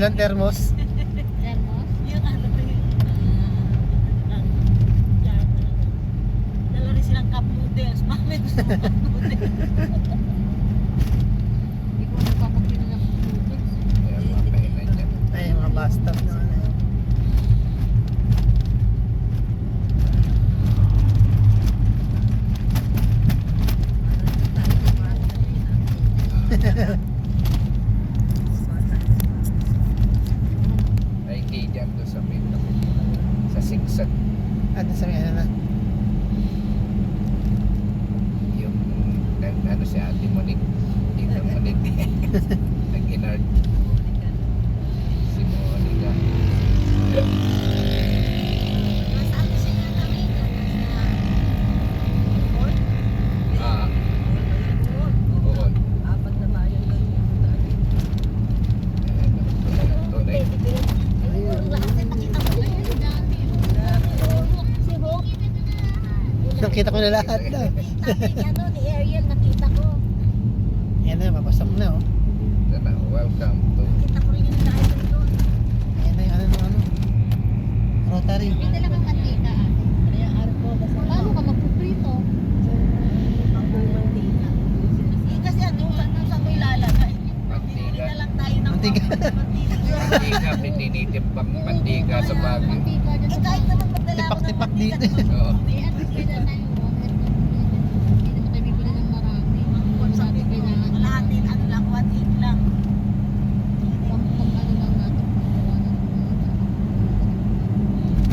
Dalang thermos. Thermos? Yung ano ba yun? Dala rin silang cup noodles. Mami, gusto ko cup noodles. Hindi ko nagpapagpino ng noodles. Kaya makakailan dyan. Ay, mga basta. Ay, kay dyan doon sa may sa sigsag. Ano sa mga na? Yung ano si Ate Monique. Tita Monique. Nag-inard. Si Monica. Nasaan kasi nga kami? Ah, Bohol. Apat na bayan lang yun. Tunay. Ayun, lahat ay nakita ko na yun. Ang dami. Si Hope. Nakita ko na lahat na. Sabi ano, ni Ariel, nakita ko. Ayan na, mapasok na oh. Sana, welcome to Nakita ko rin yung driver doon. Ayan na yung ano. Rotary. May dala kang mantika ate. Kaya arko, Paano ka magpuprito? Kasi ano, saan mo ilalagay? Mantika. Bili na lang tayo ng Mantika. Mantika, pinititimpang mantika sa Baguio. Mantika dyan sa kahit naman magdala ako ng Tipak-tipak mantika, dito. di ba? Oo. Eh, at least kailan tayo hindi naman tayo bibili ng marami. Kung sa atin kailangan. Kalahatin, ano lang, 1.8 lang. Pag ano lang natin. Pagkawa ng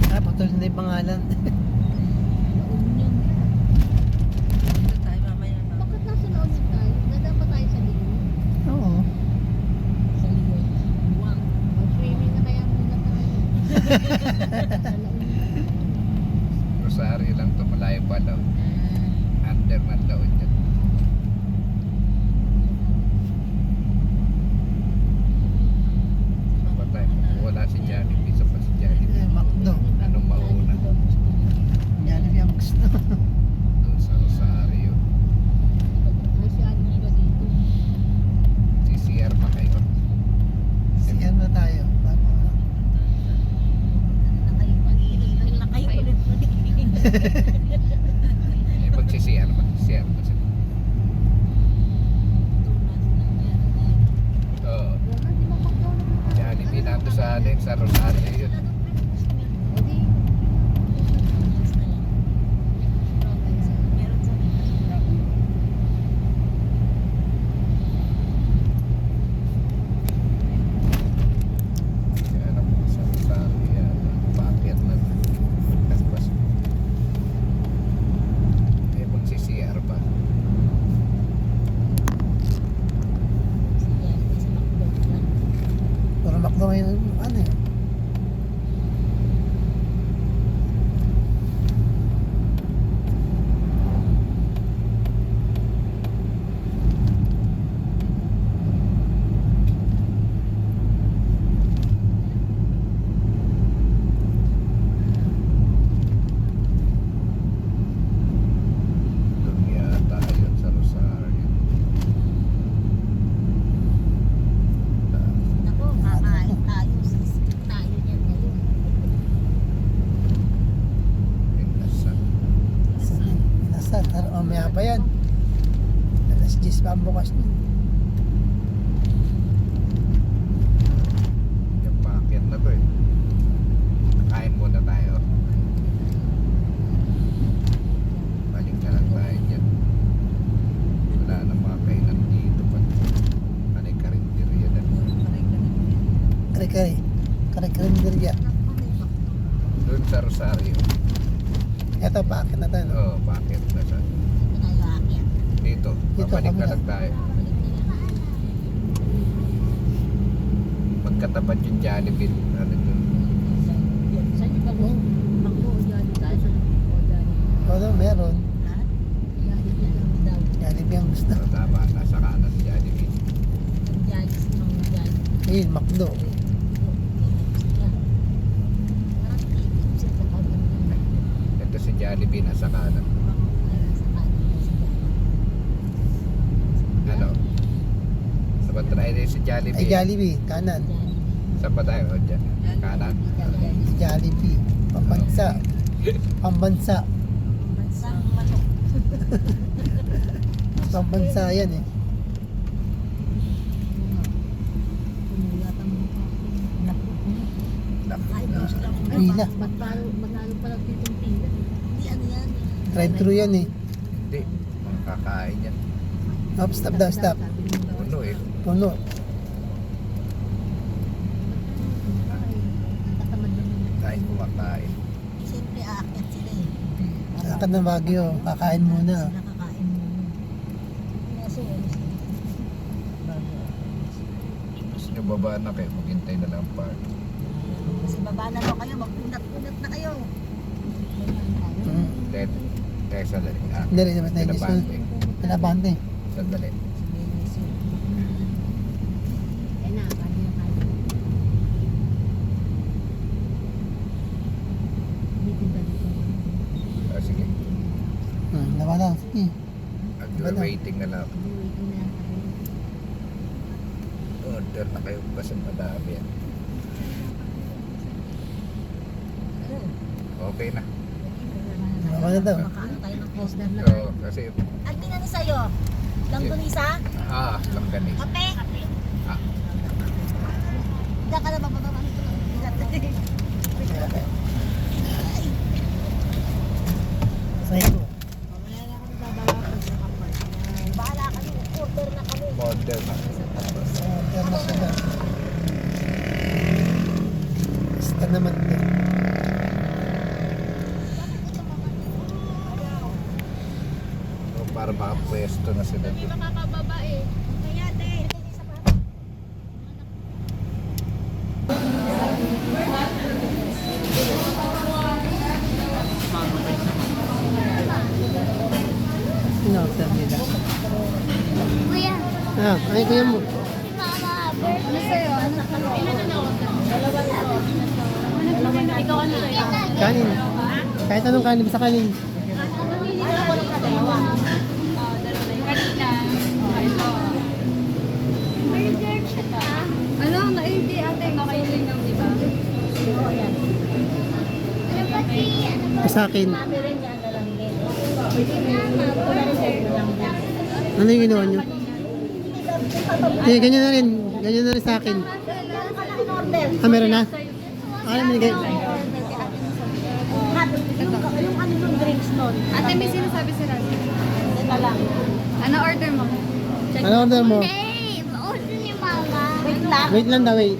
Ah, putol na yung pangalan. union. tayo mamaya. Bakit nasa La Union tayo? Dadaan pa tayo sa Lion? Oo. Sa Lyon. Buwang. Mag-swimming na kaya muna tayo. Sa La Union. Rosario lang to, malayo pa daw. Under man daw dyan. Patay, wala si Jollibee. Isa pa si Jollibee. Eh, Macdo. Anong mauna? Jollibee ang gusto. Doon sa Rosario. Masyadong iba dito. CCR pa kayo. Siyan na tayo. Bago na. Nakayo ulit. Eh, mag-CCR pa. CCR pa sila. Oo. Wala, di ba magkaw naman tayo? Jollibee nato sa atin, sa Rosario yun. O di, Kaya alam mo, sa Rosario yan. Paakyat na. Pagkaspas. Eh, mag-CCR pa. Puro Macdo ngayon. Ano eh. Doon yata yun sa Rosario. Ako, kakain tayo. Sisip tayo niyan ngayon. Pindasan. Nasaan? Mamaya pa yan. Alas 10 pa ang bukas nun. Yung paakyat na to eh. Kain muna tayo. Balik na lang tayo dyan. Wala na mga kainan dito pa. Karinderya na. Kare-kare. Kare-karinderya. Doon sa Rosario. Eto, paakit na tayo. Oo, paakyat na siya. Tayo aakyat. Dito, Dito, babalik kami na na. lang tayo. Magkatapat yung Jollibee. Ano doon? Saan yung bago? Ako, yan tayo. Oo, meron. Ha? Yan daw. Jollibee ang gusto. So, tama, nasa kanan Jollibee. Yan, yan. Ayun, Macdo. Ito si Jollibee nasa kanan. Ano? Sabat na si Jollibee. Ay, Jollibee. Kanan. Saan pa tayo? O, dyan. Kanan. Jollibee. Pambansa. Pambansa. Bansang manok. Pambansa yan eh. Pila. Magkano pala ditong pila? Hindi ano yan. Drive-thru yan eh. Hindi. Mga kakain yan. Stop, stop daw, stop. Puno eh. Puno. Natatamad naman. Kain kumakain. Siyempre aakyat sila eh. Lakad ng Baguio. Kakain muna. Sila kakain muna. Kaso ano sila? Gusto nyo baba na kayo. Maghintay na lang park. Kasi baba na lang kayo, magpunat-punat na kayo. Hmm. Kaya sandali. Ah, Hindi rin naman tayo. Pinabante. Pinabante. Sandali. Kaya na, kaya na tayo. Ah, sige. Naman lang. Sige. Waiting na lang. Waiting na lang tayo. Order na kayo kasi madami yan. Okay na. Ako na daw. Makaano tayo ng poster na So, tayo. kasi, At ano sa'yo? Langgunisa? lang ganis. Kape? Ah, Diyan ka na bababa. Sa'yo ko. Mamaya na kami bababa sa kapal. Bahala kayo, order na kami. order na. Order na sila. Basta naman to. So, para makapwesto na sila Hindi dito. makakababa eh. Kaya din. Ino-order nila. Kuya, Ay kuya mo. mama, ano sa'yo? Ano ikaw ano sa'yo? Kanin. Kahit anong kanin, basta kanin. Ano? Hindi ate. Nakailing lang, di ba? Ano ba si... Sa akin. Mami rin yan na lang din. Wala rin sa'yo lang din. Ano yung ginawa nyo? Eh, ganyan na rin. Ganyan na rin sa akin. Meron ka lang in-order. Meron na? Ano mo nigay? Yung ano yung drinks nun. Ate, may sinasabi si Randy. Yan na lang. Ano order mo? Ano order mo? Hey, order ni mama. Wait lang. Wait lang daw, wait.